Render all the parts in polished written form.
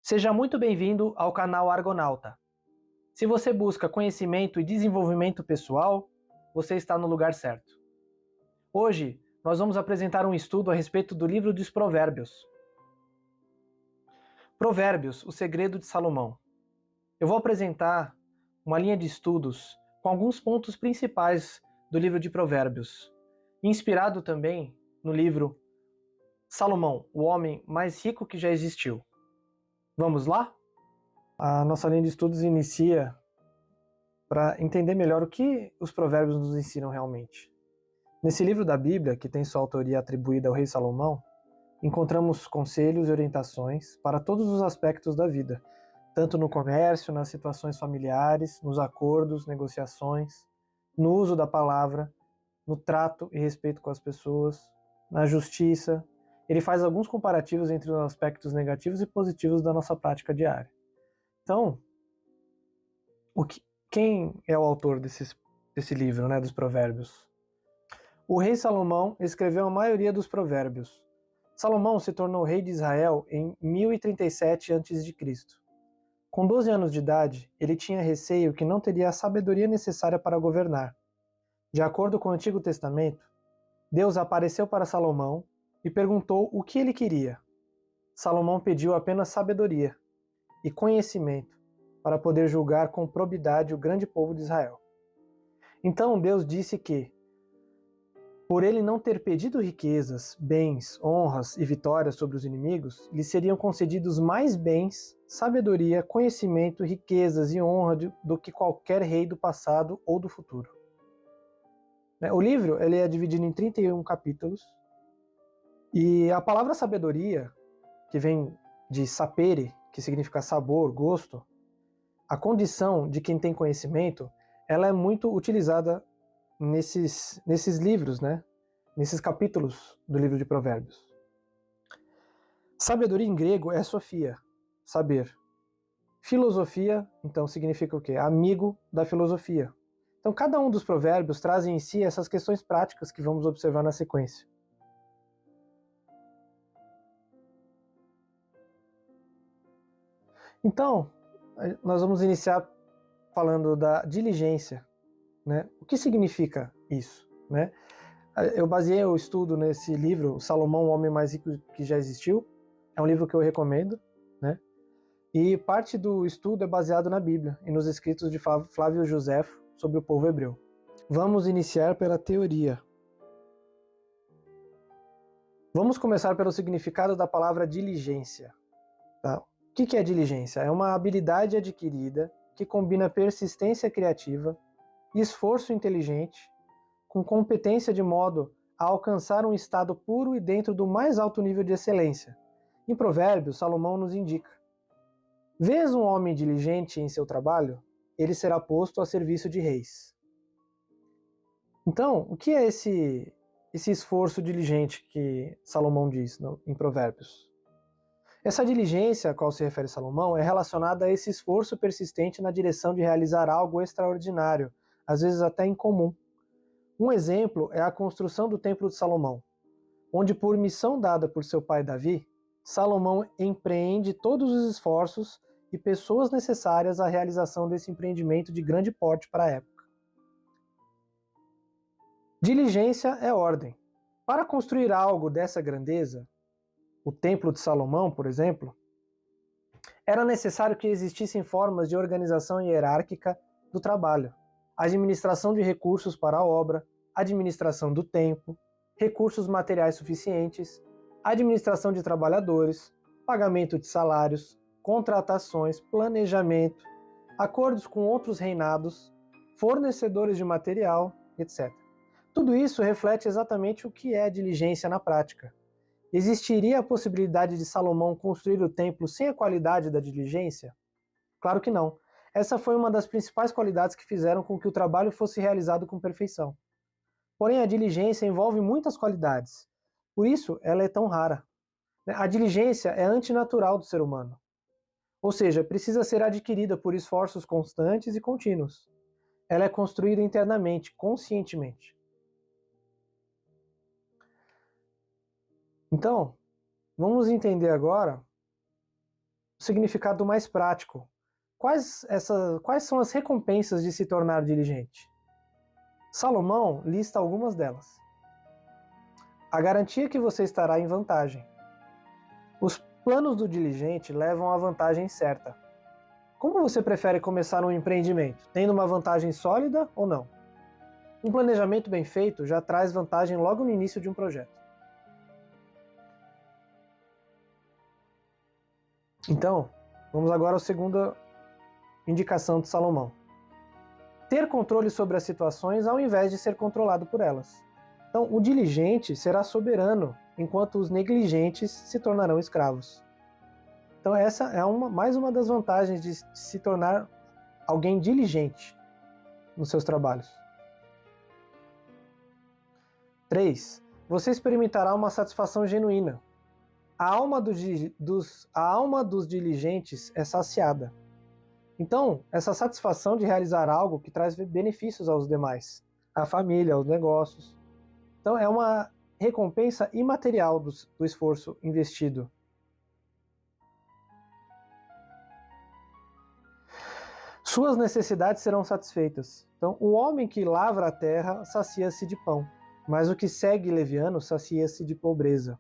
Seja muito bem-vindo ao canal Argonauta. Se você busca conhecimento e desenvolvimento pessoal, você está no lugar certo. Hoje, nós vamos apresentar um estudo a respeito do livro dos Provérbios. Provérbios, o segredo de Salomão. Eu vou apresentar uma linha de estudos com alguns pontos principais do livro de Provérbios, inspirado também no livro Salomão, o homem mais rico que já existiu. Vamos lá? A nossa linha de estudos inicia para entender melhor o que os provérbios nos ensinam realmente. Nesse livro da Bíblia, que tem sua autoria atribuída ao rei Salomão, encontramos conselhos e orientações para todos os aspectos da vida, tanto no comércio, nas situações familiares, nos acordos, negociações, no uso da palavra, no trato e respeito com as pessoas, na justiça. Ele faz alguns comparativos entre os aspectos negativos e positivos da nossa prática diária. Então, quem é o autor desse livro, dos Provérbios? O rei Salomão escreveu a maioria dos provérbios. Salomão se tornou rei de Israel em 1037 a.C. Com 12 anos de idade, ele tinha receio que não teria a sabedoria necessária para governar. De acordo com o Antigo Testamento, Deus apareceu para Salomão e perguntou o que ele queria. Salomão pediu apenas sabedoria e conhecimento para poder julgar com probidade o grande povo de Israel. Então Deus disse que, por ele não ter pedido riquezas, bens, honras e vitórias sobre os inimigos, lhe seriam concedidos mais bens, sabedoria, conhecimento, riquezas e honra do que qualquer rei do passado ou do futuro. O livro ele é dividido em 31 capítulos, e a palavra sabedoria, que vem de sapere, que significa sabor, gosto, a condição de quem tem conhecimento, ela é muito utilizada nesses livros, nesses capítulos do livro de Provérbios. Sabedoria em grego é sofia, saber. Filosofia, então, significa o quê? Amigo da filosofia. Então, cada um dos provérbios traz em si essas questões práticas que vamos observar na sequência. Então, nós vamos iniciar falando da diligência. O que significa isso? Eu baseei o estudo nesse livro, Salomão, o homem mais rico que já existiu. É um livro que eu recomendo, E parte do estudo é baseado na Bíblia e nos escritos de Flávio Joséfo sobre o povo hebreu. Vamos iniciar pela teoria. Vamos começar pelo significado da palavra diligência. Tá? O que é diligência? É uma habilidade adquirida que combina persistência criativa, esforço inteligente, com competência de modo a alcançar um estado puro e dentro do mais alto nível de excelência. Em Provérbios, Salomão nos indica: vês um homem diligente em seu trabalho, ele será posto a serviço de reis. Então, o que é esse esforço diligente que Salomão diz em Provérbios? Essa diligência a qual se refere Salomão é relacionada a esse esforço persistente na direção de realizar algo extraordinário, às vezes até incomum. Um exemplo é a construção do Templo de Salomão, onde, por missão dada por seu pai Davi, Salomão empreende todos os esforços e pessoas necessárias à realização desse empreendimento de grande porte para a época. Diligência é ordem. Para construir algo dessa grandeza, o Templo de Salomão, por exemplo, era necessário que existissem formas de organização hierárquica do trabalho, administração de recursos para a obra, administração do tempo, recursos materiais suficientes, administração de trabalhadores, pagamento de salários, contratações, planejamento, acordos com outros reinados, fornecedores de material, etc. Tudo isso reflete exatamente o que é diligência na prática. Existiria a possibilidade de Salomão construir o templo sem a qualidade da diligência? Claro que não. Essa foi uma das principais qualidades que fizeram com que o trabalho fosse realizado com perfeição. Porém, a diligência envolve muitas qualidades. Por isso, ela é tão rara. A diligência é antinatural do ser humano. Ou seja, precisa ser adquirida por esforços constantes e contínuos. Ela é construída internamente, conscientemente. Então, vamos entender agora significado mais prático. Quais são as recompensas de se tornar diligente? Salomão lista algumas delas. A garantia que você estará em vantagem. Os planos do diligente levam à vantagem certa. Como você prefere começar um empreendimento? Tendo uma vantagem sólida ou não? Um planejamento bem feito já traz vantagem logo no início de um projeto. Então, vamos agora à segunda indicação de Salomão. Ter controle sobre as situações ao invés de ser controlado por elas. Então, o diligente será soberano, enquanto os negligentes se tornarão escravos. Então, essa é mais uma das vantagens de se tornar alguém diligente nos seus trabalhos. 3. Você experimentará uma satisfação genuína. A alma dos diligentes é saciada. Então, essa satisfação de realizar algo que traz benefícios aos demais, à família, aos negócios. Então, é uma recompensa imaterial do esforço investido. Suas necessidades serão satisfeitas. Então, o homem que lavra a terra sacia-se de pão, mas o que segue leviano sacia-se de pobreza.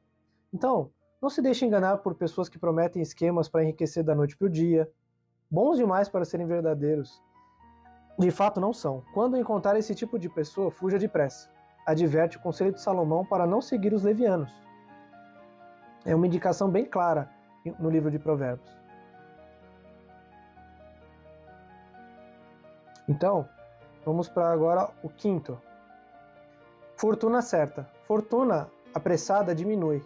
Então, não se deixe enganar por pessoas que prometem esquemas para enriquecer da noite para o dia, bons demais para serem verdadeiros. De fato, não são. Quando encontrar esse tipo de pessoa, fuja depressa. Adverte o conselho de Salomão para não seguir os levianos. É uma indicação bem clara no livro de Provérbios. Então, vamos para agora o quinto. Fortuna certa. Fortuna apressada diminui.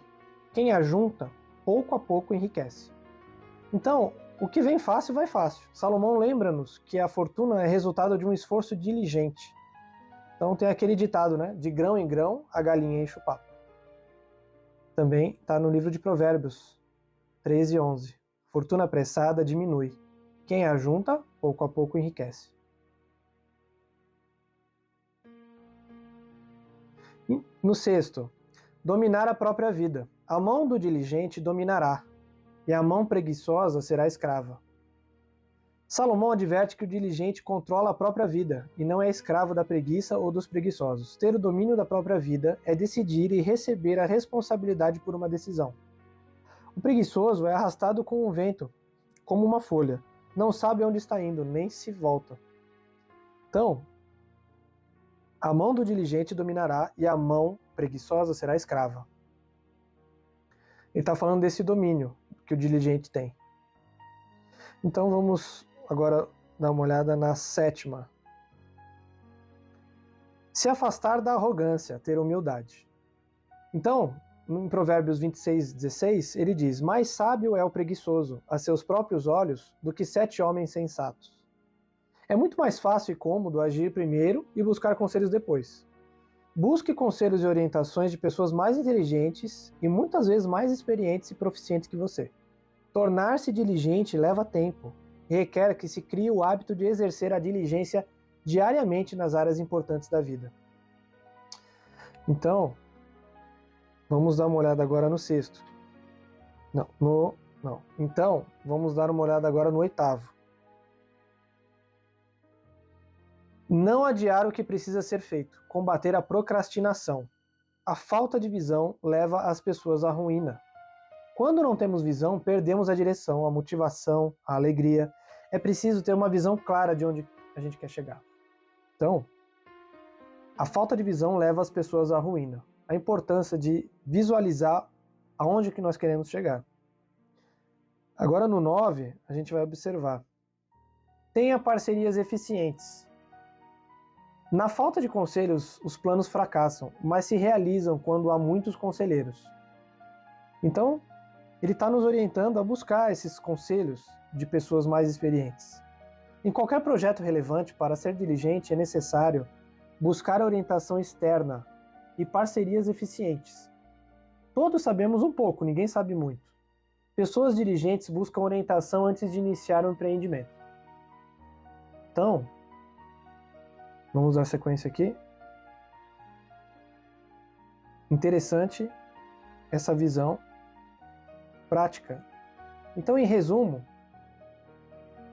Quem ajunta, pouco a pouco enriquece. Então, o que vem fácil, vai fácil. Salomão lembra-nos que a fortuna é resultado de um esforço diligente. Então tem aquele ditado, né? De grão em grão, a galinha enche o papo. Também está no livro de Provérbios 13:11. Fortuna apressada diminui. Quem ajunta, pouco a pouco enriquece. E no sexto, dominar a própria vida. A mão do diligente dominará, e a mão preguiçosa será escrava. Salomão adverte que o diligente controla a própria vida e não é escravo da preguiça ou dos preguiçosos. Ter o domínio da própria vida é decidir e receber a responsabilidade por uma decisão. O preguiçoso é arrastado com o vento, como uma folha. Não sabe onde está indo, nem se volta. Então, a mão do diligente dominará e a mão preguiçosa será escrava. Ele está falando desse domínio que o diligente tem. Então vamos agora dar uma olhada na sétima. Se afastar da arrogância, ter humildade. Então, em Provérbios 26:16, ele diz: mais sábio é o preguiçoso a seus próprios olhos do que 7 homens sensatos. É muito mais fácil e cômodo agir primeiro e buscar conselhos depois. Busque conselhos e orientações de pessoas mais inteligentes e muitas vezes mais experientes e proficientes que você. Tornar-se diligente leva tempo e requer que se crie o hábito de exercer a diligência diariamente nas áreas importantes da vida. Então, vamos dar uma olhada agora no sexto. Não. Então, vamos dar uma olhada agora no oitavo. Não adiar o que precisa ser feito. Combater a procrastinação. A falta de visão leva as pessoas à ruína. Quando não temos visão, perdemos a direção, a motivação, a alegria. É preciso ter uma visão clara de onde a gente quer chegar. Então, a falta de visão leva as pessoas à ruína. A importância de visualizar aonde que nós queremos chegar. Agora no 9, a gente vai observar. Tenha parcerias eficientes. Na falta de conselhos, os planos fracassam, mas se realizam quando há muitos conselheiros. Então, ele está nos orientando a buscar esses conselhos de pessoas mais experientes. Em qualquer projeto relevante, para ser diligente, é necessário buscar orientação externa e parcerias eficientes. Todos sabemos um pouco, ninguém sabe muito. Pessoas diligentes buscam orientação antes de iniciar um empreendimento. Então, vamos dar sequência aqui. Interessante essa visão prática Então, em resumo,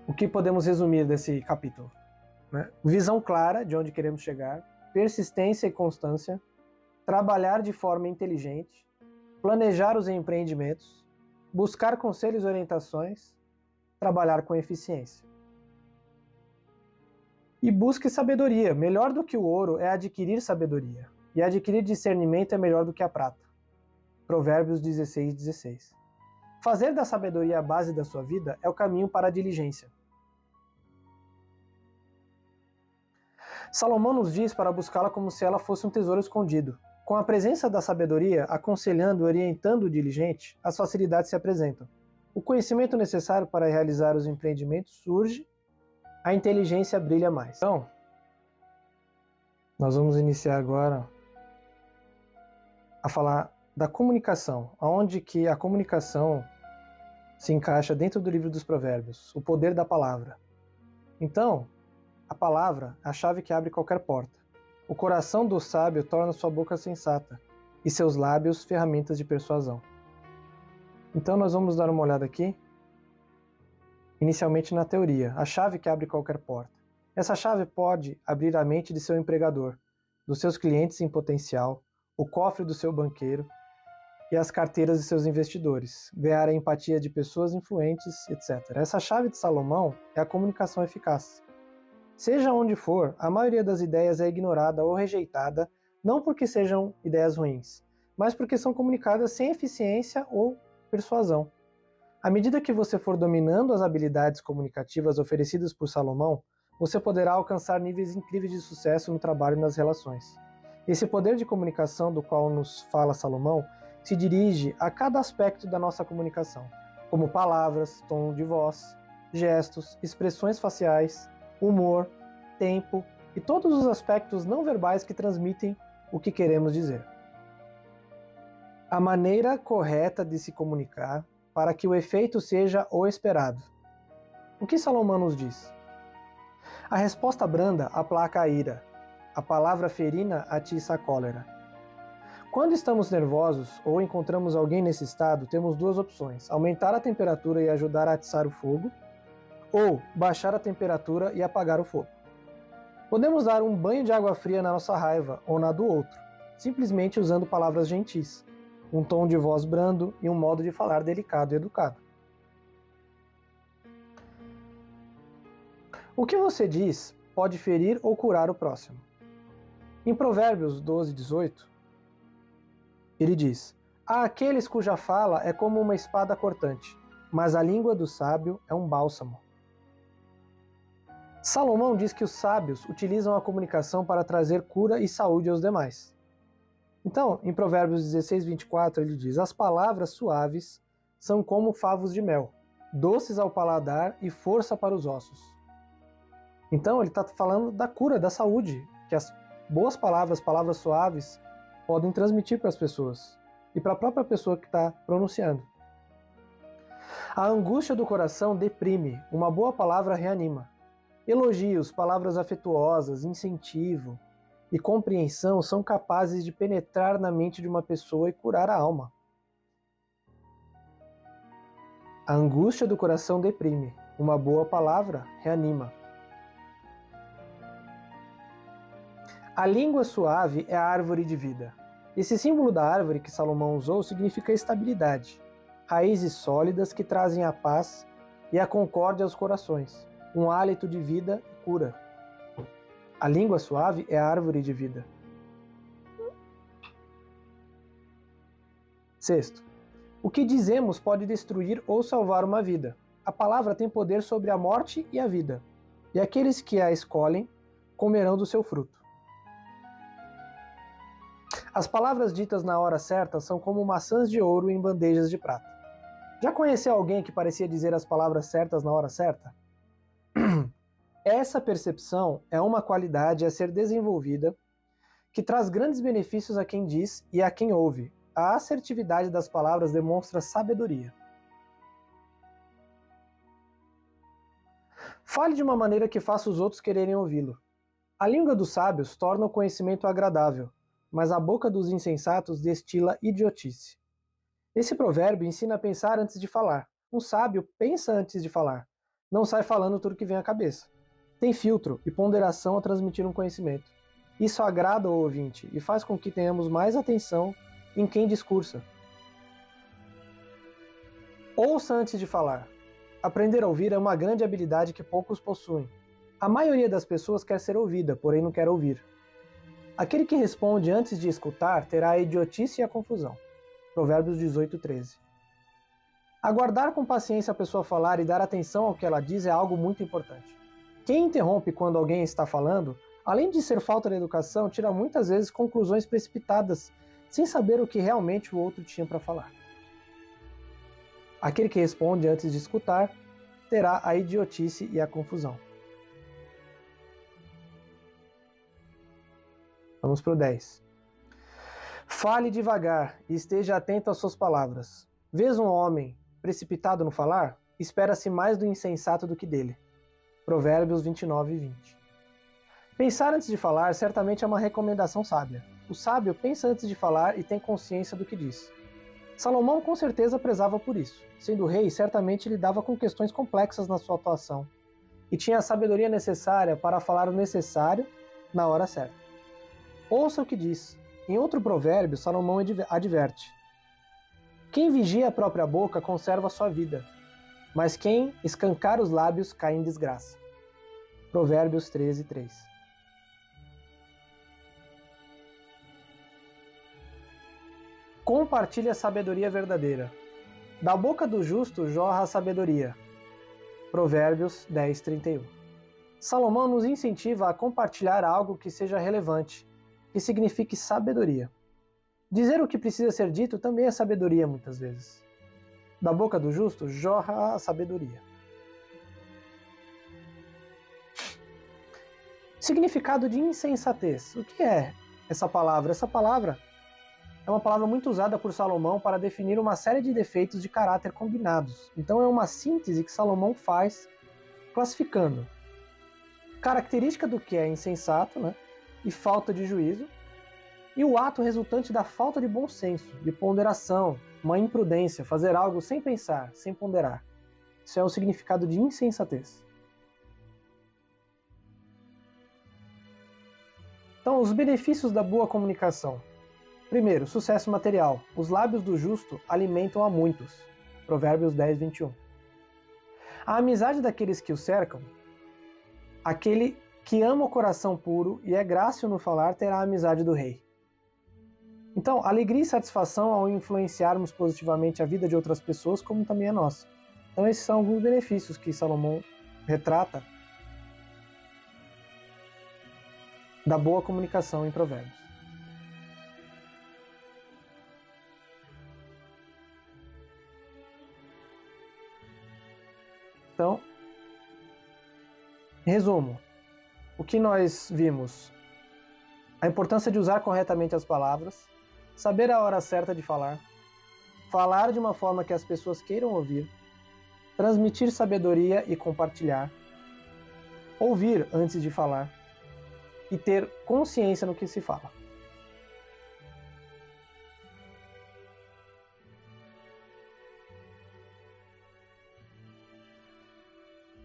o que podemos resumir desse capítulo? Visão clara de onde queremos chegar, persistência e constância, trabalhar de forma inteligente, planejar os empreendimentos, buscar conselhos e orientações, trabalhar com eficiência. E busque sabedoria. Melhor do que o ouro é adquirir sabedoria. E adquirir discernimento é melhor do que a prata. Provérbios 16:16. Fazer da sabedoria a base da sua vida é o caminho para a diligência. Salomão nos diz para buscá-la como se ela fosse um tesouro escondido. Com a presença da sabedoria, aconselhando e orientando o diligente, as facilidades se apresentam. O conhecimento necessário para realizar os empreendimentos surge, a inteligência brilha mais. Então, nós vamos iniciar agora a falar da comunicação, aonde que a comunicação se encaixa dentro do livro dos Provérbios, o poder da palavra. Então, a palavra é a chave que abre qualquer porta. O coração do sábio torna sua boca sensata, e seus lábios ferramentas de persuasão. Então nós vamos dar uma olhada aqui, inicialmente na teoria, a chave que abre qualquer porta. Essa chave pode abrir a mente de seu empregador, dos seus clientes em potencial, o cofre do seu banqueiro e as carteiras de seus investidores, ganhar a empatia de pessoas influentes, etc. Essa chave de Salomão é a comunicação eficaz. Seja onde for, a maioria das ideias é ignorada ou rejeitada, não porque sejam ideias ruins, mas porque são comunicadas sem eficiência ou persuasão. À medida que você for dominando as habilidades comunicativas oferecidas por Salomão, você poderá alcançar níveis incríveis de sucesso no trabalho e nas relações. Esse poder de comunicação do qual nos fala Salomão se dirige a cada aspecto da nossa comunicação, como palavras, tom de voz, gestos, expressões faciais, humor, tempo e todos os aspectos não verbais que transmitem o que queremos dizer. A maneira correta de se comunicar para que o efeito seja o esperado. O que Salomão nos diz? A resposta branda aplaca a ira. A palavra ferina atiça a cólera. Quando estamos nervosos ou encontramos alguém nesse estado, temos duas opções: aumentar a temperatura e ajudar a atiçar o fogo, ou baixar a temperatura e apagar o fogo. Podemos dar um banho de água fria na nossa raiva ou na do outro, simplesmente usando palavras gentis, um tom de voz brando e um modo de falar delicado e educado. O que você diz pode ferir ou curar o próximo. Em Provérbios 12:18, ele diz: há aqueles cuja fala é como uma espada cortante, mas a língua do sábio é um bálsamo. Salomão diz que os sábios utilizam a comunicação para trazer cura e saúde aos demais. Então, em Provérbios 16:24, ele diz: as palavras suaves são como favos de mel, doces ao paladar e força para os ossos. Então, ele está falando da cura, da saúde, que as boas palavras, palavras suaves, podem transmitir para as pessoas e para a própria pessoa que está pronunciando. A angústia do coração deprime, uma boa palavra reanima. Elogios, palavras afetuosas, incentivo e compreensão são capazes de penetrar na mente de uma pessoa e curar a alma. A angústia do coração deprime, uma boa palavra reanima. A língua suave é a árvore de vida. Esse símbolo da árvore que Salomão usou significa estabilidade, raízes sólidas que trazem a paz e a concórdia aos corações, um hálito de vida e cura. A língua suave é a árvore de vida. Sexto, o que dizemos pode destruir ou salvar uma vida. A palavra tem poder sobre a morte e a vida, e aqueles que a escolhem comerão do seu fruto. As palavras ditas na hora certa são como maçãs de ouro em bandejas de prata. Já conheceu alguém que parecia dizer as palavras certas na hora certa? Essa percepção é uma qualidade a ser desenvolvida que traz grandes benefícios a quem diz e a quem ouve. A assertividade das palavras demonstra sabedoria. Fale de uma maneira que faça os outros quererem ouvi-lo. A língua dos sábios torna o conhecimento agradável, mas a boca dos insensatos destila idiotice. Esse provérbio ensina a pensar antes de falar. Um sábio pensa antes de falar, não sai falando tudo que vem à cabeça. Tem filtro e ponderação ao transmitir um conhecimento. Isso agrada ao ouvinte e faz com que tenhamos mais atenção em quem discursa. Ouça antes de falar. Aprender a ouvir é uma grande habilidade que poucos possuem. A maioria das pessoas quer ser ouvida, porém não quer ouvir. Aquele que responde antes de escutar terá a idiotice e a confusão. Provérbios 18:13. Aguardar com paciência a pessoa falar e dar atenção ao que ela diz é algo muito importante. Quem interrompe quando alguém está falando, além de ser falta de educação, tira muitas vezes conclusões precipitadas, sem saber o que realmente o outro tinha para falar. Aquele que responde antes de escutar terá a idiotice e a confusão. Vamos para o 10. Fale devagar e esteja atento às suas palavras. Vês um homem precipitado no falar? Espera-se mais do insensato do que dele. Provérbios 29:20. Pensar antes de falar certamente é uma recomendação sábia. O sábio pensa antes de falar e tem consciência do que diz. Salomão com certeza prezava por isso. Sendo rei, certamente lidava com questões complexas na sua atuação e tinha a sabedoria necessária para falar o necessário na hora certa. Ouça o que diz. Em outro provérbio, Salomão adverte: quem vigia a própria boca conserva a sua vida, mas quem escancar os lábios cai em desgraça. Provérbios 13:3. Compartilhe a sabedoria verdadeira. Da boca do justo jorra a sabedoria. Provérbios 10:31. Salomão nos incentiva a compartilhar algo que seja relevante, que signifique sabedoria. Dizer o que precisa ser dito também é sabedoria muitas vezes. Da boca do justo jorra a sabedoria. Significado de insensatez. O que é essa palavra? Essa palavra é uma palavra muito usada por Salomão para definir uma série de defeitos de caráter combinados. Então é uma síntese que Salomão faz classificando característica do que é insensato, né, e falta de juízo, e o ato resultante da falta de bom senso, de ponderação, uma imprudência, fazer algo sem pensar, sem ponderar. Isso é o significado de insensatez. Então, os benefícios da boa comunicação. Primeiro, sucesso material. Os lábios do justo alimentam a muitos. Provérbios 10:21. A amizade daqueles que o cercam. Aquele que ama o coração puro e é grácil no falar terá a amizade do rei. Então, alegria e satisfação ao influenciarmos positivamente a vida de outras pessoas, como também a nossa. Então, esses são alguns benefícios que Salomão retrata da boa comunicação em Provérbios. Então, resumo. O que nós vimos? A importância de usar corretamente as palavras, saber a hora certa de falar, falar de uma forma que as pessoas queiram ouvir, transmitir sabedoria e compartilhar, ouvir antes de falar e ter consciência no que se fala.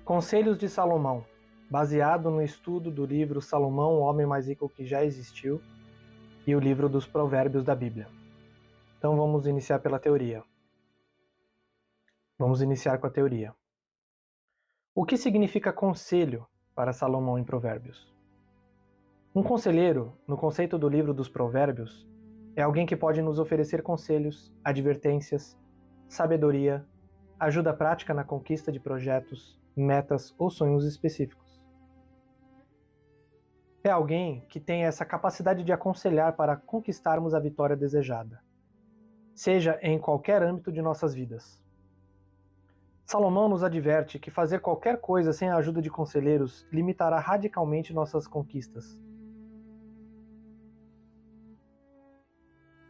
Conselhos de Salomão, baseado no estudo do livro Salomão, o homem mais rico que já existiu, e o livro dos Provérbios da Bíblia. Então vamos iniciar pela teoria. Vamos iniciar com a teoria. O que significa conselho para Salomão em Provérbios? Um conselheiro, no conceito do livro dos Provérbios, é alguém que pode nos oferecer conselhos, advertências, sabedoria, ajuda prática na conquista de projetos, metas ou sonhos específicos. É alguém que tem essa capacidade de aconselhar para conquistarmos a vitória desejada, seja em qualquer âmbito de nossas vidas. Salomão nos adverte que fazer qualquer coisa sem a ajuda de conselheiros limitará radicalmente nossas conquistas.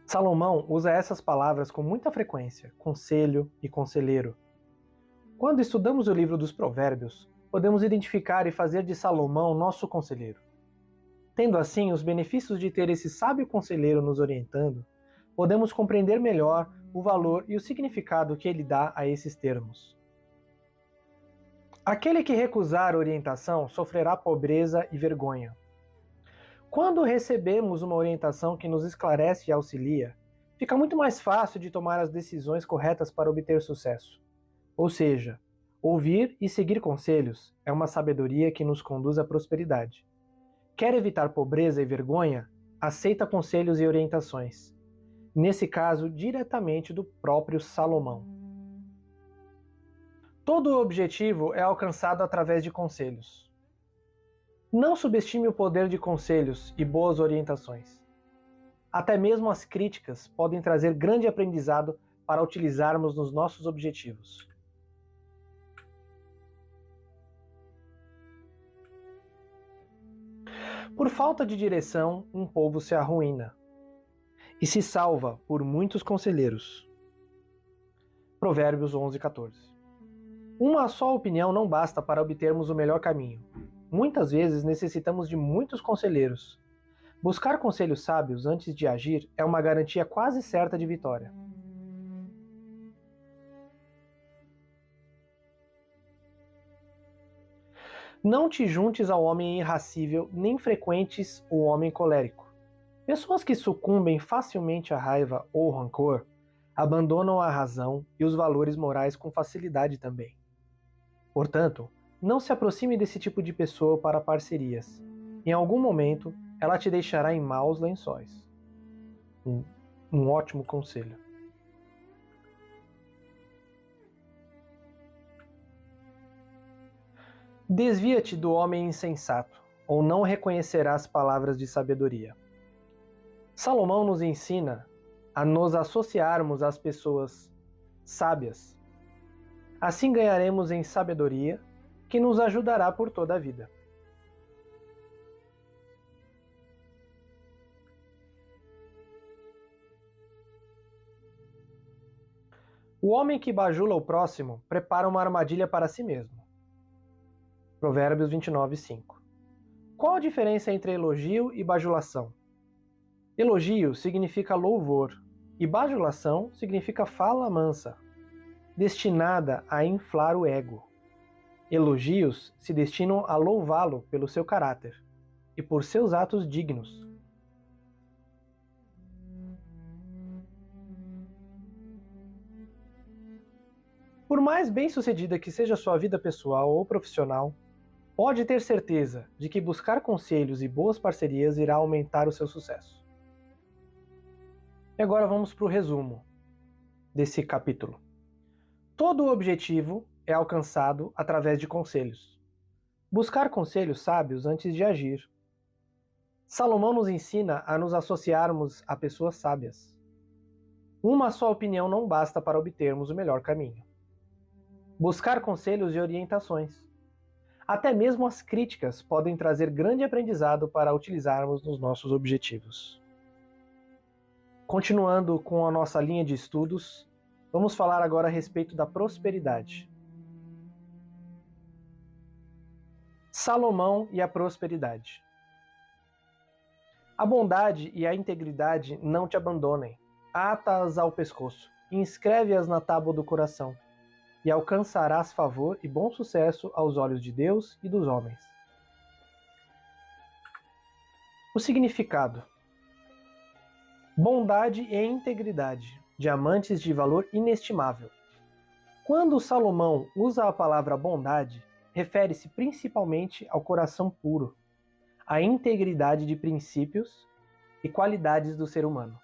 Salomão usa essas palavras com muita frequência, conselho e conselheiro. Quando estudamos o livro dos Provérbios, podemos identificar e fazer de Salomão nosso conselheiro. Tendo assim os benefícios de ter esse sábio conselheiro nos orientando, podemos compreender melhor o valor e o significado que ele dá a esses termos. Aquele que recusar orientação sofrerá pobreza e vergonha. Quando recebemos uma orientação que nos esclarece e auxilia, fica muito mais fácil de tomar as decisões corretas para obter sucesso. Ou seja, ouvir e seguir conselhos é uma sabedoria que nos conduz à prosperidade. Quer evitar pobreza e vergonha? Aceita conselhos e orientações. Nesse caso, diretamente do próprio Salomão. Todo objetivo é alcançado através de conselhos. Não subestime o poder de conselhos e boas orientações. Até mesmo as críticas podem trazer grande aprendizado para utilizarmos nos nossos objetivos. Por falta de direção, um povo se arruína e se salva por muitos conselheiros. Provérbios 11:14. Uma só opinião não basta para obtermos o melhor caminho. Muitas vezes necessitamos de muitos conselheiros. Buscar conselhos sábios antes de agir é uma garantia quase certa de vitória. Não te juntes ao homem irracível, nem frequentes o homem colérico. Pessoas que sucumbem facilmente à raiva ou rancor abandonam a razão e os valores morais com facilidade também. Portanto, não se aproxime desse tipo de pessoa para parcerias. Em algum momento, ela te deixará em maus lençóis. Um ótimo conselho. Desvia-te do homem insensato, ou não reconhecerás palavras de sabedoria. Salomão nos ensina a nos associarmos às pessoas sábias. Assim ganharemos em sabedoria, que nos ajudará por toda a vida. O homem que bajula o próximo prepara uma armadilha para si mesmo. Provérbios 29:5. Qual a diferença entre elogio e bajulação? Elogio significa louvor e bajulação significa fala mansa, destinada a inflar o ego. Elogios se destinam a louvá-lo pelo seu caráter e por seus atos dignos. Por mais bem-sucedida que seja a sua vida pessoal ou profissional, pode ter certeza de que buscar conselhos e boas parcerias irá aumentar o seu sucesso. E agora vamos para o resumo desse capítulo. Todo objetivo é alcançado através de conselhos. Buscar conselhos sábios antes de agir. Salomão nos ensina a nos associarmos a pessoas sábias. Uma só opinião não basta para obtermos o melhor caminho. Buscar conselhos e orientações. Até mesmo as críticas podem trazer grande aprendizado para utilizarmos nos nossos objetivos. Continuando com a nossa linha de estudos, vamos falar agora a respeito da prosperidade. Salomão e a prosperidade. A bondade e a integridade não te abandonem. Ata-as ao pescoço e inscreve-as na tábua do coração, e alcançarás favor e bom sucesso aos olhos de Deus e dos homens. O significado: bondade e integridade, diamantes de valor inestimável. Quando Salomão usa a palavra bondade, refere-se principalmente ao coração puro, à integridade de princípios e qualidades do ser humano.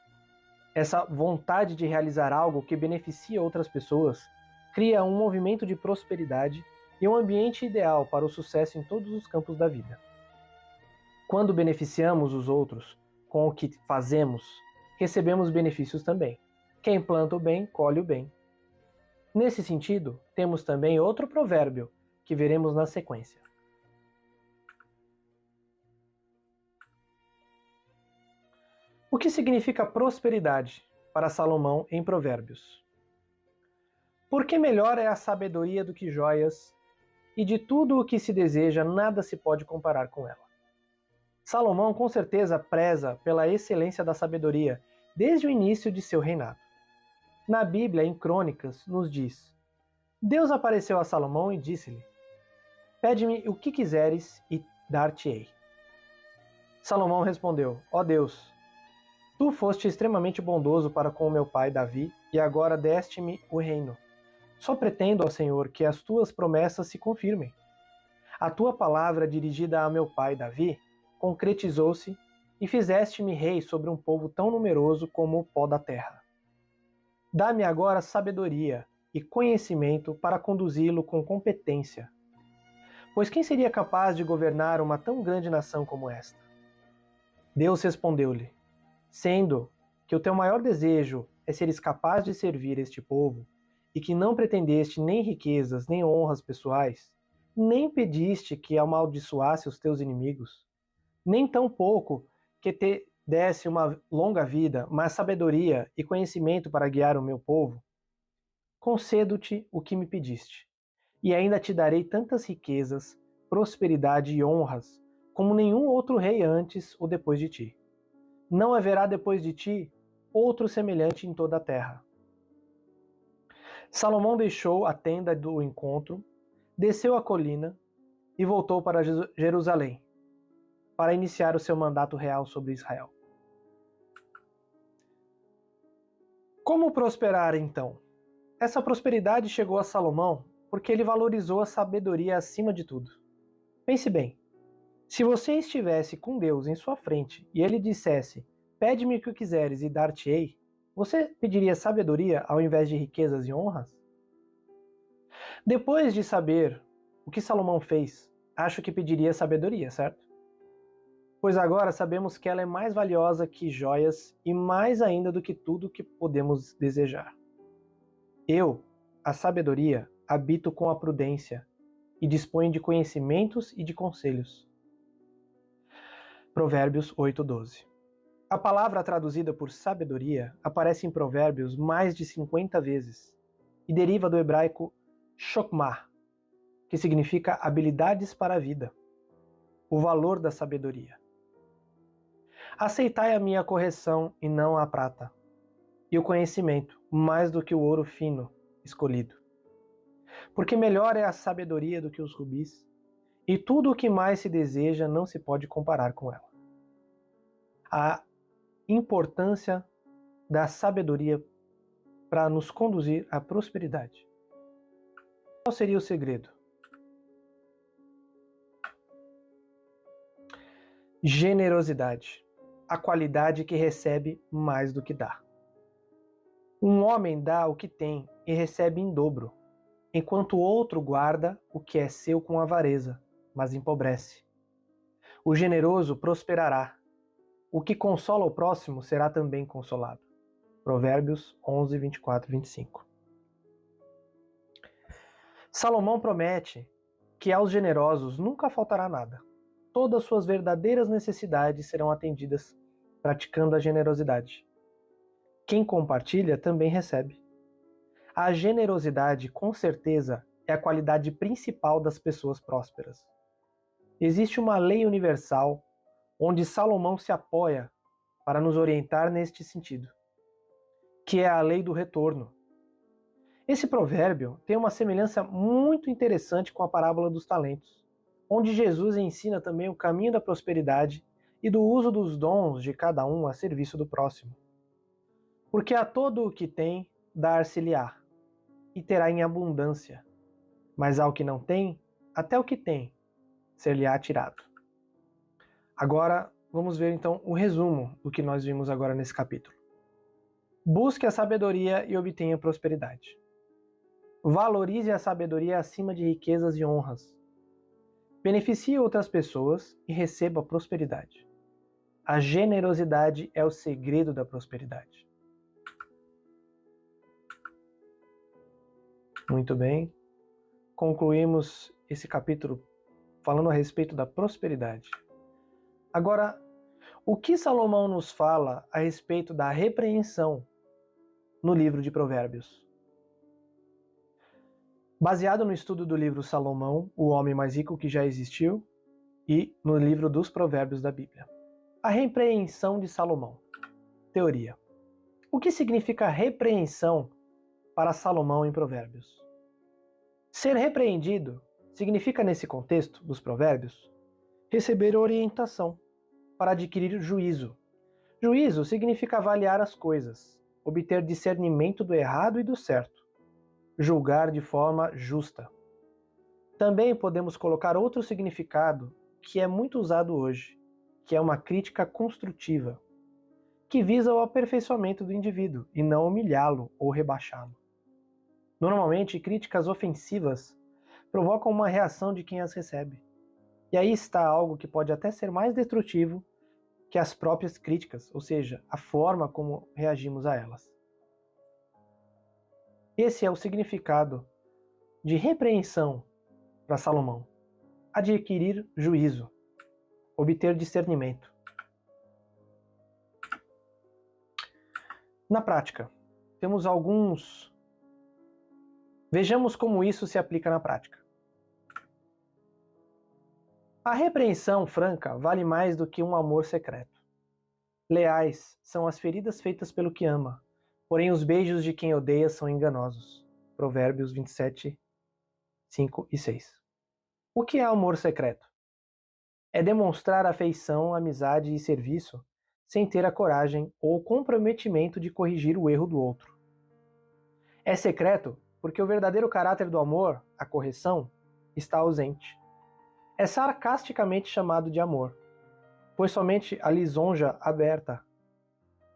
Essa vontade de realizar algo que beneficia outras pessoas cria um movimento de prosperidade e um ambiente ideal para o sucesso em todos os campos da vida. Quando beneficiamos os outros com o que fazemos, recebemos benefícios também. Quem planta o bem, colhe o bem. Nesse sentido, temos também outro provérbio que veremos na sequência. O que significa prosperidade para Salomão em Provérbios? Porque melhor é a sabedoria do que joias, e de tudo o que se deseja nada se pode comparar com ela. Salomão com certeza preza pela excelência da sabedoria desde o início de seu reinado. Na Bíblia, em Crônicas, nos diz: Deus apareceu a Salomão e disse-lhe: Pede-me o que quiseres e dar-te-ei. Salomão respondeu: Ó Deus, tu foste extremamente bondoso para com o meu pai Davi, e agora deste-me o reino. Só pretendo, ó Senhor, que as tuas promessas se confirmem. A tua palavra dirigida a meu pai Davi concretizou-se e fizeste-me rei sobre um povo tão numeroso como o pó da terra. Dá-me agora sabedoria e conhecimento para conduzi-lo com competência. Pois quem seria capaz de governar uma tão grande nação como esta? Deus respondeu-lhe: Sendo que o teu maior desejo é seres capaz de servir este povo, e que não pretendeste nem riquezas nem honras pessoais, nem pediste que amaldiçoasse os teus inimigos, nem tampouco que te desse uma longa vida, mas sabedoria e conhecimento para guiar o meu povo, concedo-te o que me pediste, e ainda te darei tantas riquezas, prosperidade e honras, como nenhum outro rei antes ou depois de ti. Não haverá depois de ti outro semelhante em toda a terra. Salomão deixou a tenda do encontro, desceu a colina e voltou para Jerusalém, para iniciar o seu mandato real sobre Israel. Como prosperar então? Essa prosperidade chegou a Salomão porque ele valorizou a sabedoria acima de tudo. Pense bem, se você estivesse com Deus em sua frente e ele dissesse: Pede-me o que quiseres e dar-te-ei, você pediria sabedoria ao invés de riquezas e honras? Depois de saber o que Salomão fez, acho que pediria sabedoria, certo? Pois agora sabemos que ela é mais valiosa que joias e mais ainda do que tudo que podemos desejar. Eu, a sabedoria, habito com a prudência e disponho de conhecimentos e de conselhos. Provérbios 8:12. A palavra traduzida por sabedoria aparece em Provérbios mais de 50 vezes e deriva do hebraico chokmah, que significa habilidades para a vida, o valor da sabedoria. Aceitai a minha correção e não a prata, e o conhecimento mais do que o ouro fino escolhido. Porque melhor é a sabedoria do que os rubis, e tudo o que mais se deseja não se pode comparar com ela. A importância da sabedoria para nos conduzir à prosperidade. Qual seria o segredo? Generosidade, a qualidade que recebe mais do que dá. Um homem dá o que tem e recebe em dobro, enquanto o outro guarda o que é seu com avareza, mas empobrece. O generoso prosperará. O que consola o próximo será também consolado. Provérbios 11, 24 e 25. Salomão promete que aos generosos nunca faltará nada. Todas suas verdadeiras necessidades serão atendidas praticando a generosidade. Quem compartilha também recebe. A generosidade, com certeza, é a qualidade principal das pessoas prósperas. Existe uma lei universal onde Salomão se apoia para nos orientar neste sentido, que é a lei do retorno. Esse provérbio tem uma semelhança muito interessante com a parábola dos talentos, onde Jesus ensina também o caminho da prosperidade e do uso dos dons de cada um a serviço do próximo. Porque a todo o que tem, dar-se-lhe-á, e terá em abundância, mas ao que não tem, até o que tem, ser-lhe-á tirado. Agora, vamos ver então o resumo do que nós vimos agora nesse capítulo. Busque a sabedoria e obtenha prosperidade. Valorize a sabedoria acima de riquezas e honras. Beneficie outras pessoas e receba prosperidade. A generosidade é o segredo da prosperidade. Muito bem. Concluímos esse capítulo falando a respeito da prosperidade. Agora, o que Salomão nos fala a respeito da repreensão no livro de Provérbios? Baseado no estudo do livro Salomão, o homem mais rico que já existiu, e no livro dos Provérbios da Bíblia. A repreensão de Salomão. Teoria. O que significa repreensão para Salomão em Provérbios? Ser repreendido significa, nesse contexto dos provérbios, receber orientação para adquirir juízo. Juízo significa avaliar as coisas, obter discernimento do errado e do certo, julgar de forma justa. Também podemos colocar outro significado que é muito usado hoje, que é uma crítica construtiva, que visa o aperfeiçoamento do indivíduo e não humilhá-lo ou rebaixá-lo. Normalmente, críticas ofensivas provocam uma reação de quem as recebe. E aí está algo que pode até ser mais destrutivo que as próprias críticas, ou seja, a forma como reagimos a elas. Esse é o significado de repreensão para Salomão: adquirir juízo, obter discernimento. Na prática, temos alguns. Vejamos como isso se aplica na prática. A repreensão franca vale mais do que um amor secreto. Leais são as feridas feitas pelo que ama, porém os beijos de quem odeia são enganosos. Provérbios 27, 5 e 6. O que é amor secreto? É demonstrar afeição, amizade e serviço sem ter a coragem ou o comprometimento de corrigir o erro do outro. É secreto porque o verdadeiro caráter do amor, a correção, está ausente. É sarcasticamente chamado de amor, pois somente a lisonja aberta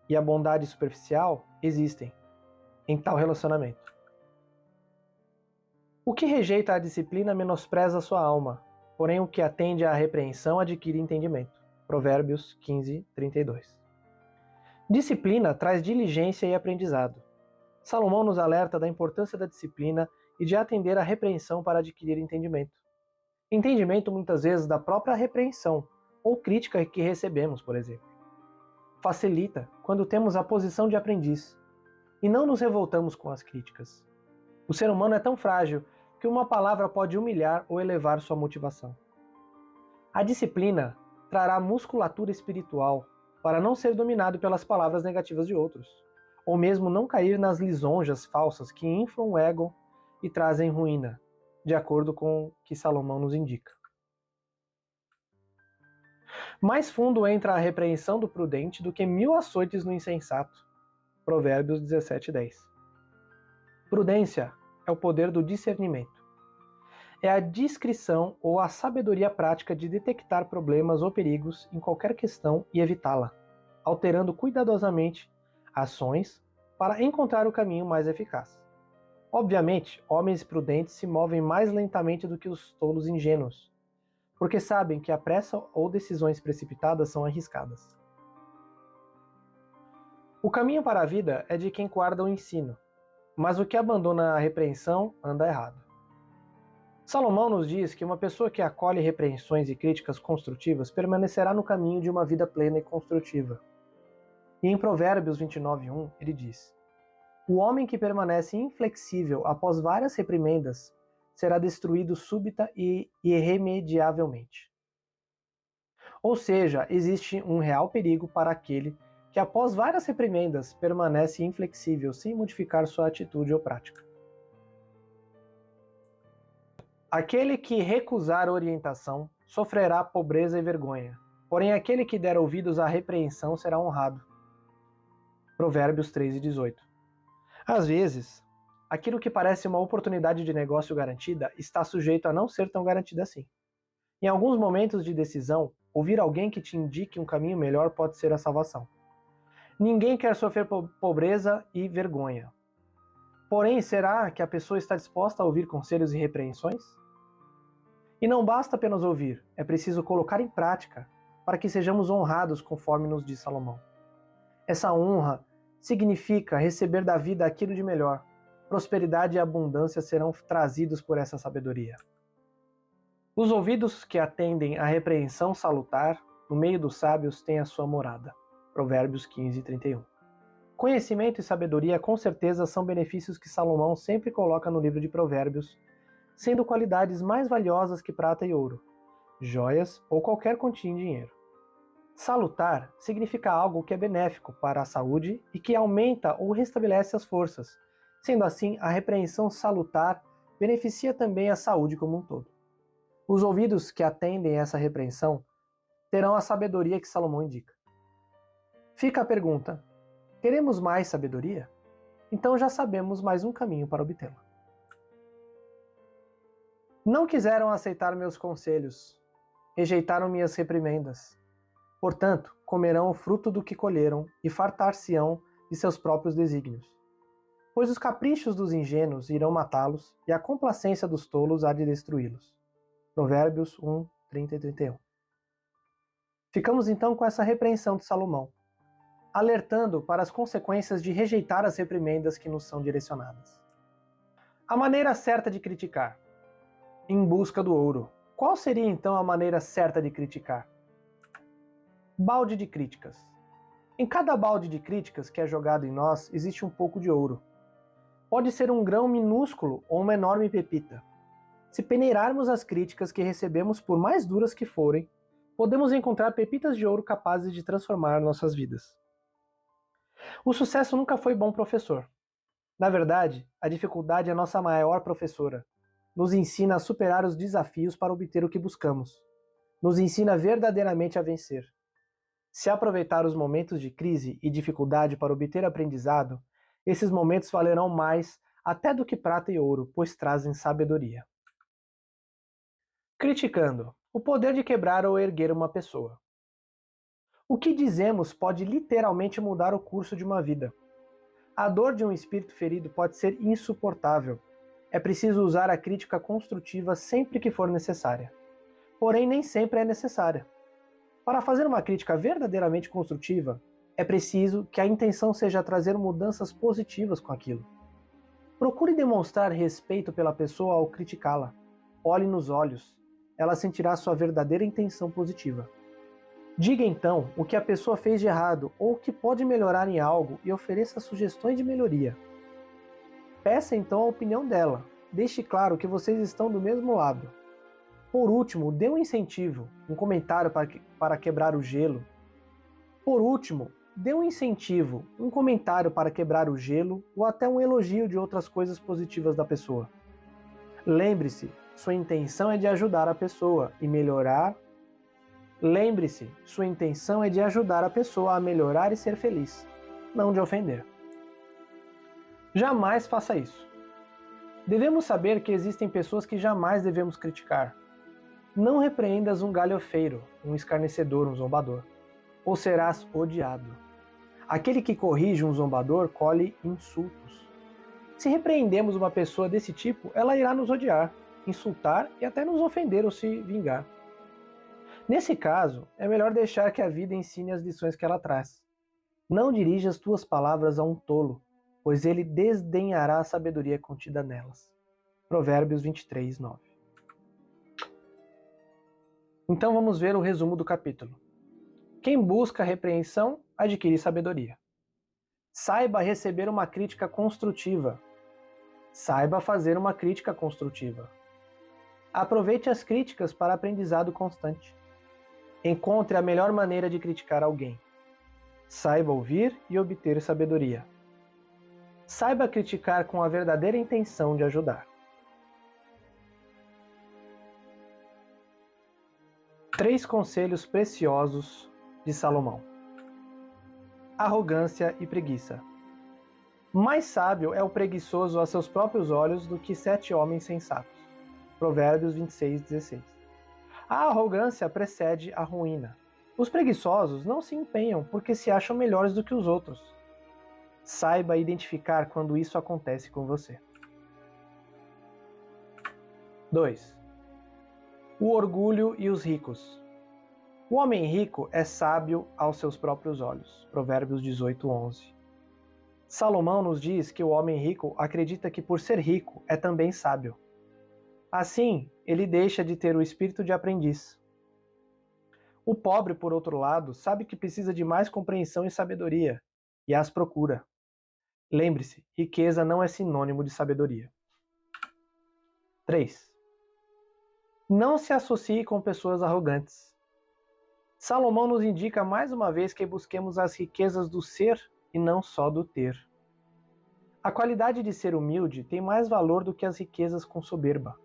e a bondade superficial existem em tal relacionamento. O que rejeita a disciplina menospreza sua alma, porém o que atende à repreensão adquire entendimento. Provérbios 15, 32. Disciplina traz diligência e aprendizado. Salomão nos alerta da importância da disciplina e de atender à repreensão para adquirir entendimento. Entendimento muitas vezes da própria repreensão ou crítica que recebemos, por exemplo. Facilita quando temos a posição de aprendiz e não nos revoltamos com as críticas. O ser humano é tão frágil que uma palavra pode humilhar ou elevar sua motivação. A disciplina trará musculatura espiritual para não ser dominado pelas palavras negativas de outros, ou mesmo não cair nas lisonjas falsas que inflam o ego e trazem ruína, de acordo com o que Salomão nos indica. Mais fundo entra a repreensão do prudente do que 1000 açoites no insensato. Provérbios 17:10. Prudência é o poder do discernimento. É a discrição ou a sabedoria prática de detectar problemas ou perigos em qualquer questão e evitá-la, alterando cuidadosamente ações para encontrar o caminho mais eficaz. Obviamente, homens prudentes se movem mais lentamente do que os tolos ingênuos, porque sabem que a pressa ou decisões precipitadas são arriscadas. O caminho para a vida é de quem guarda o ensino, mas o que abandona a repreensão anda errado. Salomão nos diz que uma pessoa que acolhe repreensões e críticas construtivas permanecerá no caminho de uma vida plena e construtiva. E em Provérbios 29:1 ele diz: o homem que permanece inflexível após várias reprimendas será destruído súbita e irremediavelmente. Ou seja, existe um real perigo para aquele que após várias reprimendas permanece inflexível sem modificar sua atitude ou prática. Aquele que recusar orientação sofrerá pobreza e vergonha, porém aquele que der ouvidos à repreensão será honrado. Provérbios 13:18. Às vezes, aquilo que parece uma oportunidade de negócio garantida está sujeito a não ser tão garantida assim. Em alguns momentos de decisão, ouvir alguém que te indique um caminho melhor pode ser a salvação. Ninguém quer sofrer pobreza e vergonha. Porém, será que a pessoa está disposta a ouvir conselhos e repreensões? E não basta apenas ouvir, é preciso colocar em prática para que sejamos honrados conforme nos diz Salomão. Essa honra significa receber da vida aquilo de melhor. Prosperidade e abundância serão trazidos por essa sabedoria. Os ouvidos que atendem à repreensão salutar, no meio dos sábios, têm a sua morada. Provérbios 15:31. Conhecimento e sabedoria com certeza são benefícios que Salomão sempre coloca no livro de Provérbios, sendo qualidades mais valiosas que prata e ouro, joias ou qualquer quantia em dinheiro. Salutar significa algo que é benéfico para a saúde e que aumenta ou restabelece as forças. Sendo assim, a repreensão salutar beneficia também a saúde como um todo. Os ouvidos que atendem essa repreensão terão a sabedoria que Salomão indica. Fica a pergunta: queremos mais sabedoria? Então já sabemos mais um caminho para obtê-la. Não quiseram aceitar meus conselhos, rejeitaram minhas reprimendas. Portanto, comerão o fruto do que colheram e fartar-se-ão de seus próprios desígnios. Pois os caprichos dos ingênuos irão matá-los e a complacência dos tolos há de destruí-los. Provérbios 1, 30 e 31. Ficamos então com essa repreensão de Salomão, alertando para as consequências de rejeitar as reprimendas que nos são direcionadas. A maneira certa de criticar. Em busca do ouro. Qual seria então a maneira certa de criticar? Balde de críticas. Em cada balde de críticas que é jogado em nós, existe um pouco de ouro. Pode ser um grão minúsculo ou uma enorme pepita. Se peneirarmos as críticas que recebemos, por mais duras que forem, podemos encontrar pepitas de ouro capazes de transformar nossas vidas. O sucesso nunca foi bom professor. Na verdade, a dificuldade é nossa maior professora. Nos ensina a superar os desafios para obter o que buscamos. Nos ensina verdadeiramente a vencer. Se aproveitar os momentos de crise e dificuldade para obter aprendizado, esses momentos valerão mais até do que prata e ouro, pois trazem sabedoria. Criticando. O poder de quebrar ou erguer uma pessoa. O que dizemos pode literalmente mudar o curso de uma vida. A dor de um espírito ferido pode ser insuportável. É preciso usar a crítica construtiva sempre que for necessária. Porém, nem sempre é necessária. Para fazer uma crítica verdadeiramente construtiva, é preciso que a intenção seja trazer mudanças positivas com aquilo. Procure demonstrar respeito pela pessoa ao criticá-la. Olhe nos olhos. Ela sentirá sua verdadeira intenção positiva. Diga então o que a pessoa fez de errado ou o que pode melhorar em algo e ofereça sugestões de melhoria. Peça então a opinião dela. Deixe claro que vocês estão do mesmo lado. Por último, dê um incentivo, um comentário para quebrar o gelo. Por último, dê um incentivo, um comentário para quebrar o gelo ou até um elogio de outras coisas positivas da pessoa. Lembre-se, sua intenção é de ajudar a pessoa e melhorar. Lembre-se, sua intenção é de ajudar a pessoa a melhorar e ser feliz, não de ofender. Jamais faça isso. Devemos saber que existem pessoas que jamais devemos criticar. Não repreendas um galhofeiro, um escarnecedor, um zombador, ou serás odiado. Aquele que corrige um zombador colhe insultos. Se repreendemos uma pessoa desse tipo, ela irá nos odiar, insultar e até nos ofender ou se vingar. Nesse caso, é melhor deixar que a vida ensine as lições que ela traz. Não dirija as tuas palavras a um tolo, pois ele desdenhará a sabedoria contida nelas. Provérbios 23, 9. Então vamos ver o resumo do capítulo. Quem busca repreensão, adquire sabedoria. Saiba receber uma crítica construtiva. Saiba fazer uma crítica construtiva. Aproveite as críticas para aprendizado constante. Encontre a melhor maneira de criticar alguém. Saiba ouvir e obter sabedoria. Saiba criticar com a verdadeira intenção de ajudar. 3 conselhos preciosos de Salomão. Arrogância e preguiça. Mais sábio é o preguiçoso a seus próprios olhos do que 7 homens sensatos. Provérbios 26, 16. A arrogância precede a ruína. Os preguiçosos não se empenham porque se acham melhores do que os outros. Saiba identificar quando isso acontece com você. 2. O orgulho e os ricos. O homem rico é sábio aos seus próprios olhos. Provérbios 18, 11. Salomão nos diz que o homem rico acredita que por ser rico é também sábio. Assim, ele deixa de ter o espírito de aprendiz. O pobre, por outro lado, sabe que precisa de mais compreensão e sabedoria, e as procura. Lembre-se, riqueza não é sinônimo de sabedoria. 3. Não se associe com pessoas arrogantes. Salomão nos indica mais uma vez que busquemos as riquezas do ser e não só do ter. A qualidade de ser humilde tem mais valor do que as riquezas com soberba.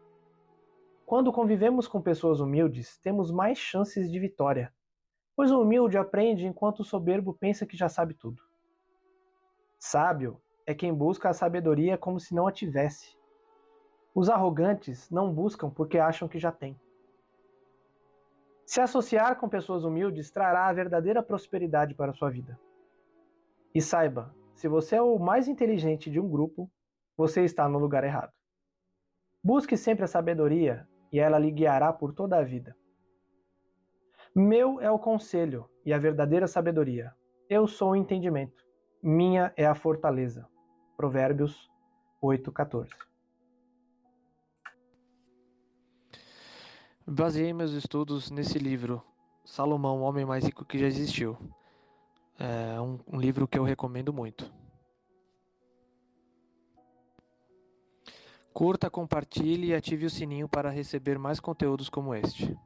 Quando convivemos com pessoas humildes, temos mais chances de vitória, pois o humilde aprende enquanto o soberbo pensa que já sabe tudo. Sábio é quem busca a sabedoria como se não a tivesse. Os arrogantes não buscam porque acham que já têm. Se associar com pessoas humildes trará a verdadeira prosperidade para a sua vida. E saiba, se você é o mais inteligente de um grupo, você está no lugar errado. Busque sempre a sabedoria e ela lhe guiará por toda a vida. Meu é o conselho e a verdadeira sabedoria. Eu sou o entendimento. Minha é a fortaleza. Provérbios 8:14. Baseei meus estudos nesse livro, Salomão, o homem mais rico que já existiu. É um livro que eu recomendo muito. Curta, compartilhe e ative o sininho para receber mais conteúdos como este.